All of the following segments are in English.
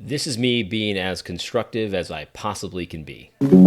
This is me being as constructive as I possibly can be. Before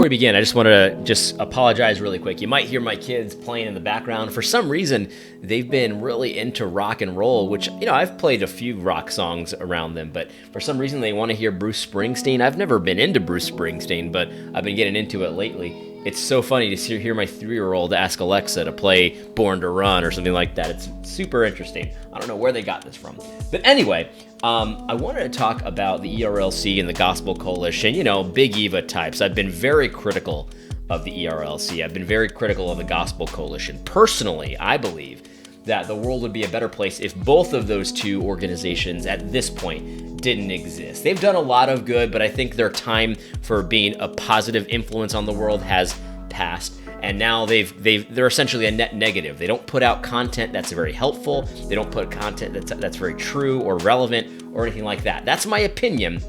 we begin, I just want to apologize really quick. You might hear my kids playing in the background. For some reason, they've been really into rock and roll, which, I've played a few rock songs around them, but for some reason they want to hear Bruce Springsteen. I've never been into Bruce Springsteen, but I've been getting into it lately. It's so funny to hear my 3-year-old ask Alexa to play Born to Run or something like that. It's super interesting. I don't know where they got this from. But anyway, I wanted to talk about the ERLC and the Gospel Coalition, Big Eva types. I've been very critical of the ERLC. I've been very critical of the Gospel Coalition. Personally, I believe that the world would be a better place if both of those two organizations at this point didn't exist. They've done a lot of good, but I think their time for being a positive influence on the world has passed. And now they're essentially a net negative. They don't put out content that's very helpful. They don't put content that's very true or relevant or anything like that. That's my opinion.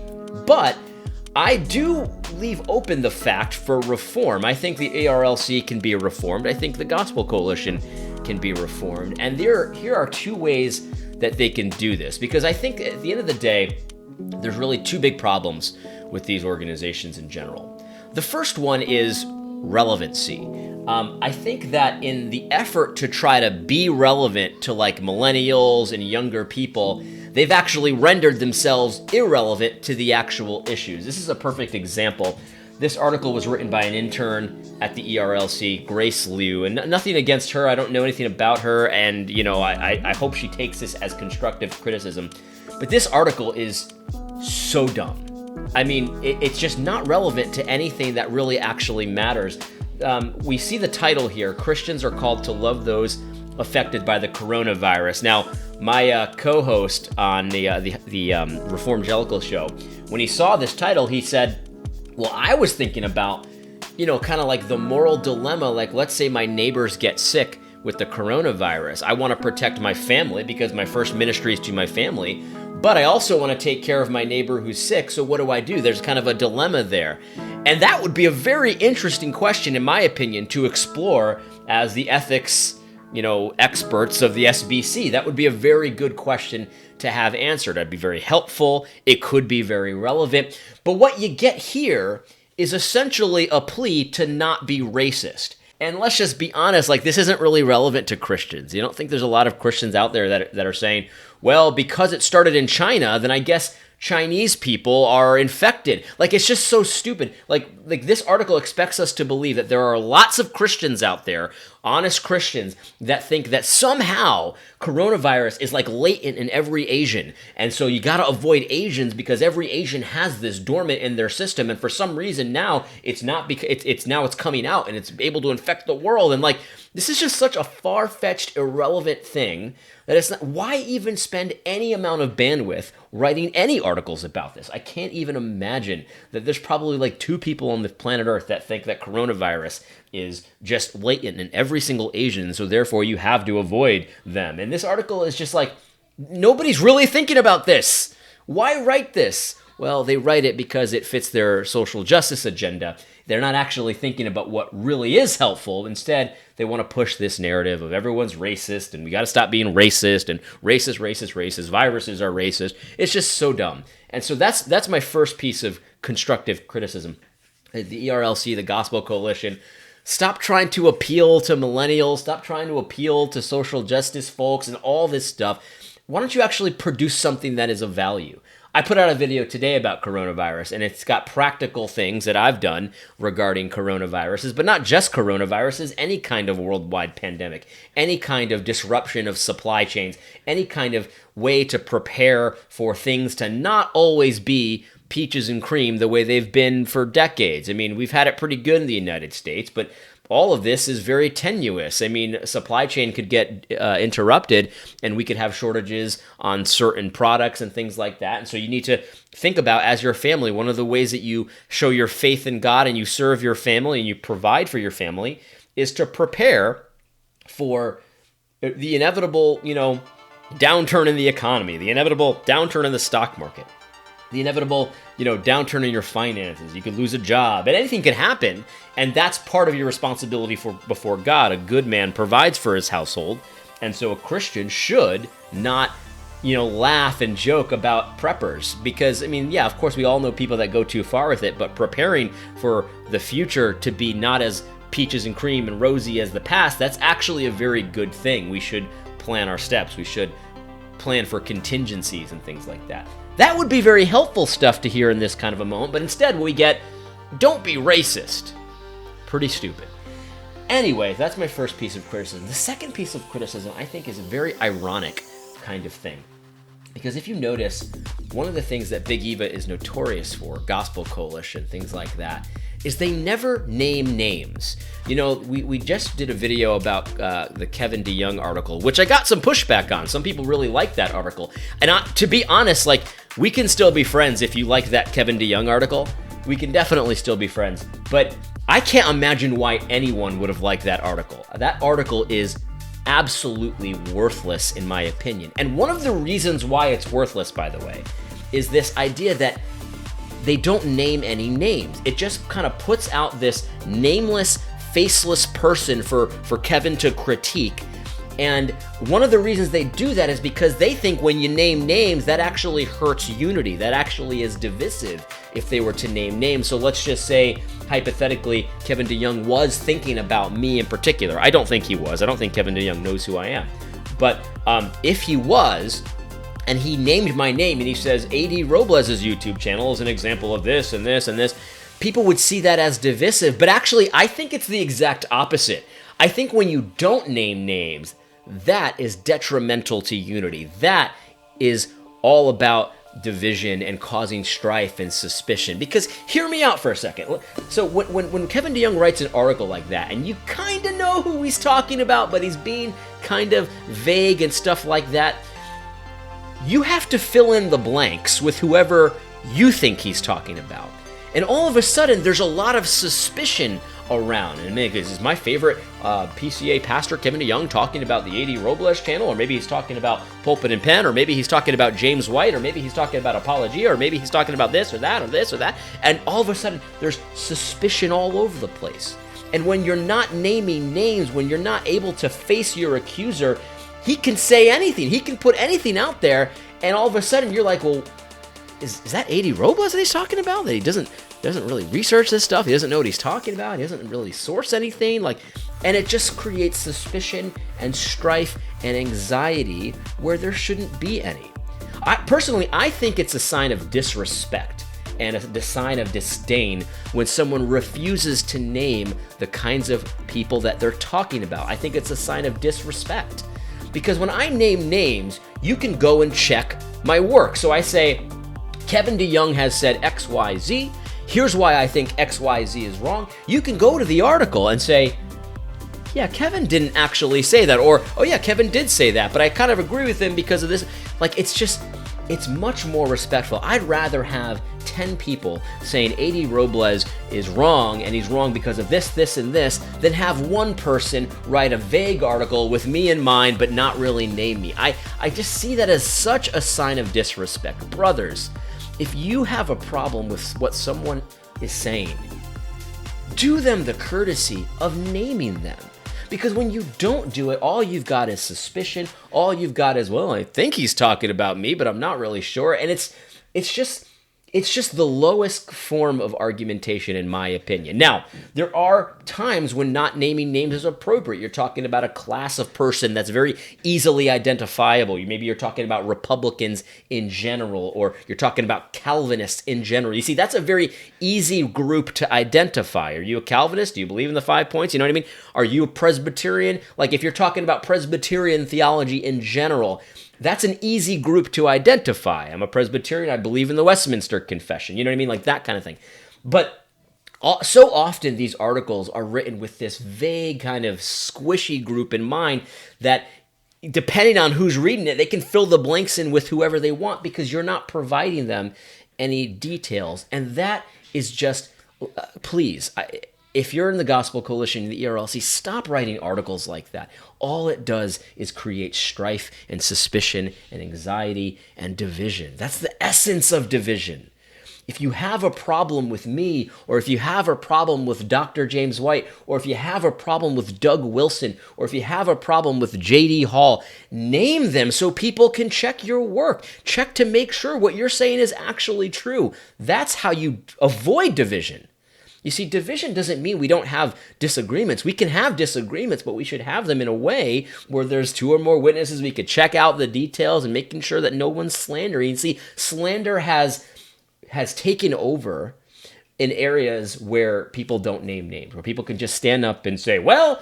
But I do leave open the fact for reform. I think the ERLC can be reformed. I think the Gospel Coalition can be reformed. And here are two ways that they can do this. Because I think at the end of the day, there's really two big problems with these organizations in general. The first one is relevancy. I think that in the effort to try to be relevant to like millennials and younger people, they've actually rendered themselves irrelevant to the actual issues. This is a perfect example. This article was written by an intern at the ERLC, Grace Liu, and nothing against her. I don't know anything about her, and I hope she takes this as constructive criticism. But this article is so dumb. I mean, it's just not relevant to anything that really actually matters. We see the title here, Christians are called to love those affected by the coronavirus. Now, my co-host on the Reformgelical show, when he saw this title, he said, well, I was thinking about, kind of like the moral dilemma, like let's say my neighbors get sick with the coronavirus. I want to protect my family because my first ministry is to my family, but I also want to take care of my neighbor who's sick, so what do? There's kind of a dilemma there. And that would be a very interesting question, in my opinion, to explore as the ethics, experts of the SBC. That would be a very good question to have answered. That'd be very helpful. It could be very relevant. But what you get here is essentially a plea to not be racist. And let's just be honest, like this isn't really relevant to Christians. You don't think there's a lot of Christians out there that are saying, well, because it started in China, then I guess Chinese people are infected. Like, it's just so stupid. Like this article expects us to believe that there are lots of Christians out there, honest Christians, that think that somehow coronavirus is like latent in every Asian. And so you got to avoid Asians because every Asian has this dormant in their system. And for some reason now it's not, because it's coming out and it's able to infect the world. And like, this is just such a far-fetched, irrelevant thing that it's not, why even spend any amount of bandwidth writing any articles about this? I can't even imagine that there's probably like 2 people on the planet Earth that think that coronavirus is just latent in every single Asian, so therefore you have to avoid them. And this article is just like, nobody's really thinking about this. Why write this? Well, they write it because it fits their social justice agenda. They're not actually thinking about what really is helpful. Instead, they want to push this narrative of everyone's racist and we got to stop being racist and racist. Viruses are racist. It's just so dumb. And so that's my first piece of constructive criticism. The ERLC, the Gospel Coalition, stop trying to appeal to millennials. Stop trying to appeal to social justice folks and all this stuff. Why don't you actually produce something that is of value? I put out a video today about coronavirus, and it's got practical things that I've done regarding coronaviruses, but not just coronaviruses, any kind of worldwide pandemic, any kind of disruption of supply chains, any kind of way to prepare for things to not always be peaches and cream the way they've been for decades. I mean, we've had it pretty good in the United States, but all of this is very tenuous. I mean, supply chain could get interrupted and we could have shortages on certain products and things like that. And so you need to think about, as your family, one of the ways that you show your faith in God and you serve your family and you provide for your family is to prepare for the inevitable, downturn in the economy, the inevitable downturn in the stock market, the inevitable, downturn in your finances. You could lose a job, and anything can happen. And that's part of your responsibility before God. A good man provides for his household, And so a Christian should not, laugh and joke about preppers, because, yeah, of course we all know people that go too far with it, but preparing for the future to be not as peaches and cream and rosy as the past, that's actually a very good thing. We should plan our steps. We should plan for contingencies and things like that. That would be very helpful stuff to hear in this kind of a moment, but instead we get, don't be racist. Pretty stupid. Anyway, that's my first piece of criticism. The second piece of criticism, I think, is a very ironic kind of thing. Because if you notice, one of the things that Big Eva is notorious for, Gospel Coalition, things like that, is they never name names. We just did a video about the Kevin DeYoung article, which I got some pushback on. Some people really liked that article. And to be honest, we can still be friends if you like that Kevin DeYoung article. We can definitely still be friends. But I can't imagine why anyone would have liked that article. That article is absolutely worthless in my opinion. And one of the reasons why it's worthless, by the way, is this idea that they don't name any names. It just kind of puts out this nameless, faceless person for Kevin to critique. And one of the reasons they do that is because they think when you name names, that actually hurts unity. That actually is divisive if they were to name names. So let's just say, hypothetically, Kevin DeYoung was thinking about me in particular. I don't think he was. I don't think Kevin DeYoung knows who I am. But if he was, and he named my name and he says, A.D. Robles' YouTube channel is an example of this and this and this, people would see that as divisive. But actually, I think it's the exact opposite. I think when you don't name names, that is detrimental to unity. That is all about division and causing strife and suspicion. Because hear me out for a second. So when Kevin DeYoung writes an article like that, and you kind of know who he's talking about, but he's being kind of vague and stuff like that, you have to fill in the blanks with whoever you think he's talking about. And all of a sudden, there's a lot of suspicion around. And maybe this is my favorite PCA pastor, Kevin DeYoung, talking about the A.D. Robles channel, or maybe he's talking about Pulpit and Pen, or maybe he's talking about James White, or maybe he's talking about Apologia, or maybe he's talking about this or that or this or that. And all of a sudden, there's suspicion all over the place. And when you're not naming names, when you're not able to face your accuser, he can say anything. He can put anything out there, and all of a sudden, you're like, well, is that A.D. Robles that he's talking about? That he doesn't really research this stuff. He doesn't know what he's talking about. He doesn't really source anything. And it just creates suspicion and strife and anxiety where there shouldn't be any. I think it's a sign of disrespect and a sign of disdain when someone refuses to name the kinds of people that they're talking about. I think it's a sign of disrespect. Because when I name names, you can go and check my work. So I say, Kevin DeYoung has said XYZ. Here's why I think XYZ is wrong. You can go to the article and say, yeah, Kevin didn't actually say that. Or, oh yeah, Kevin did say that, but I kind of agree with him because of this. It's much more respectful. I'd rather have 10 people saying A.D. Robles is wrong and he's wrong because of this, this, and this, than have one person write a vague article with me in mind but not really name me. I just see that as such a sign of disrespect. Brothers, if you have a problem with what someone is saying, do them the courtesy of naming them. Because when you don't do it, all you've got is suspicion. All you've got is, well, I think he's talking about me, but I'm not really sure. And it's just the lowest form of argumentation, in my opinion. Now, there are times when not naming names is appropriate. You're talking about a class of person that's very easily identifiable. Maybe you're talking about Republicans in general, or you're talking about Calvinists in general. You see, that's a very easy group to identify. Are you a Calvinist? Do you believe in the 5 points? You know what I mean? Are you a Presbyterian? If you're talking about Presbyterian theology in general, that's an easy group to identify. I'm a Presbyterian. I believe in the Westminster Confession. You know what I mean? That kind of thing. But so often these articles are written with this vague kind of squishy group in mind that, depending on who's reading it, they can fill the blanks in with whoever they want because you're not providing them any details. And that is just, please, if you're in the Gospel Coalition, the ERLC, stop writing articles like that. All it does is create strife and suspicion and anxiety and division. That's the essence of division. if you have a problem with me, or if you have a problem with Dr. James White, or if you have a problem with Doug Wilson, or if you have a problem with J.D. Hall, name them so people can check your work. Check to make sure what you're saying is actually true. That's how you avoid division. You see, division doesn't mean we don't have disagreements. We can have disagreements, but we should have them in a way where there's 2 or more witnesses. We could check out the details and making sure that no one's slandering. You see, slander has taken over in areas where people don't name names, where people can just stand up and say, well,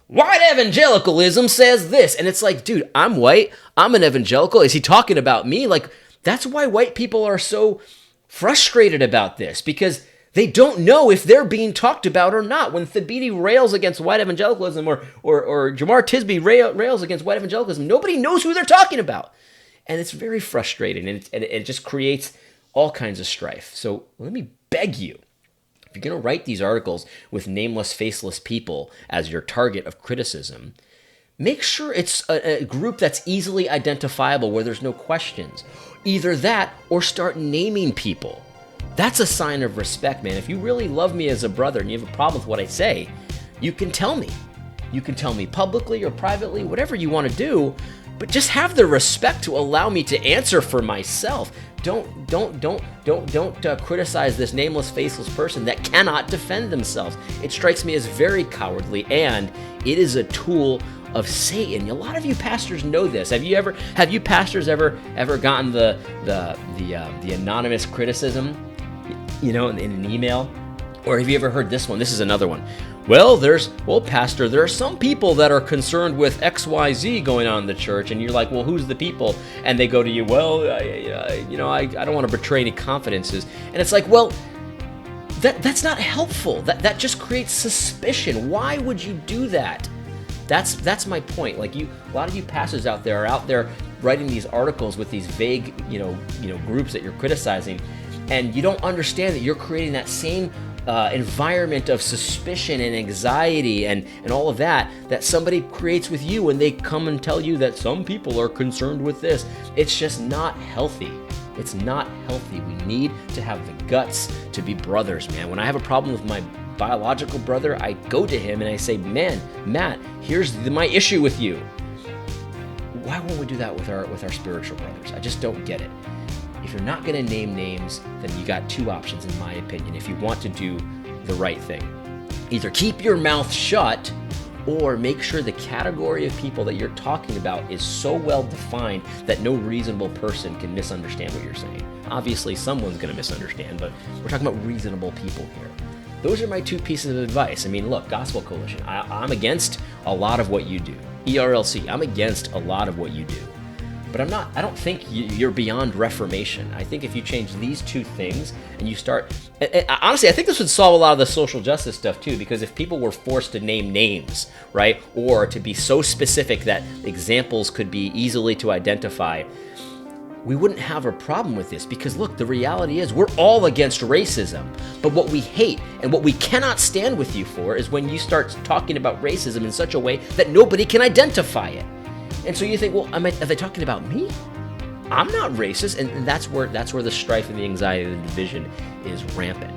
white evangelicalism says this. And it's like, dude, I'm white. I'm an evangelical. Is he talking about me? Like, that's why white people are so frustrated about this, because they don't know if they're being talked about or not. When Thabiti rails against white evangelicalism or Jamar Tisby rails against white evangelicalism, nobody knows who they're talking about. And it's very frustrating, and it just creates all kinds of strife. So let me beg you, if you're going to write these articles with nameless, faceless people as your target of criticism, make sure it's a group that's easily identifiable where there's no questions. Either that or start naming people. That's a sign of respect, man. If you really love me as a brother and you have a problem with what I say, you can tell me. You can tell me publicly or privately, whatever you want to do, but just have the respect to allow me to answer for myself. Don't criticize this nameless, faceless person that cannot defend themselves. It strikes me as very cowardly, and it is a tool of Satan. A lot of you pastors know this. Have you pastors ever gotten the anonymous criticism, in an email? Or have you ever heard this one? This is another one. Well, Pastor, there are some people that are concerned with XYZ going on in the church, and you're like, well, who's the people? And they go to you, well, I don't want to betray any confidences. And it's like, well, that's not helpful. That just creates suspicion. Why would you do that? That's my point. Like, a lot of you pastors out there are out there writing these articles with these vague, groups that you're criticizing, and you don't understand that you're creating that same environment of suspicion and anxiety and all of that somebody creates with you when they come and tell you that some people are concerned with this. It's just not healthy. It's not healthy. We need to have the guts to be brothers, man. When I have a problem with my biological brother, I go to him and I say, man, Matt, here's my issue with you. Why won't we do that with our spiritual brothers? I just don't get it. If you're not going to name names, then you got 2 options, in my opinion, if you want to do the right thing. Either keep your mouth shut, or make sure the category of people that you're talking about is so well defined that no reasonable person can misunderstand what you're saying. Obviously, someone's going to misunderstand, but we're talking about reasonable people here. Those are my 2 pieces of advice. I mean, look, Gospel Coalition, I'm against a lot of what you do. ERLC, I'm against a lot of what you do. But I don't think you're beyond reformation. I think if you change these 2 things and you start, and honestly, I think this would solve a lot of the social justice stuff too, because if people were forced to name names, right, or to be so specific that examples could be easily to identify, we wouldn't have a problem with this. Because look, the reality is we're all against racism, but what we hate and what we cannot stand with you for is when you start talking about racism in such a way that nobody can identify it. And so you think, well, are they talking about me? I'm not racist, and that's where the strife and the anxiety and the division is rampant.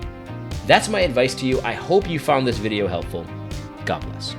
That's my advice to you. I hope you found this video helpful. God bless.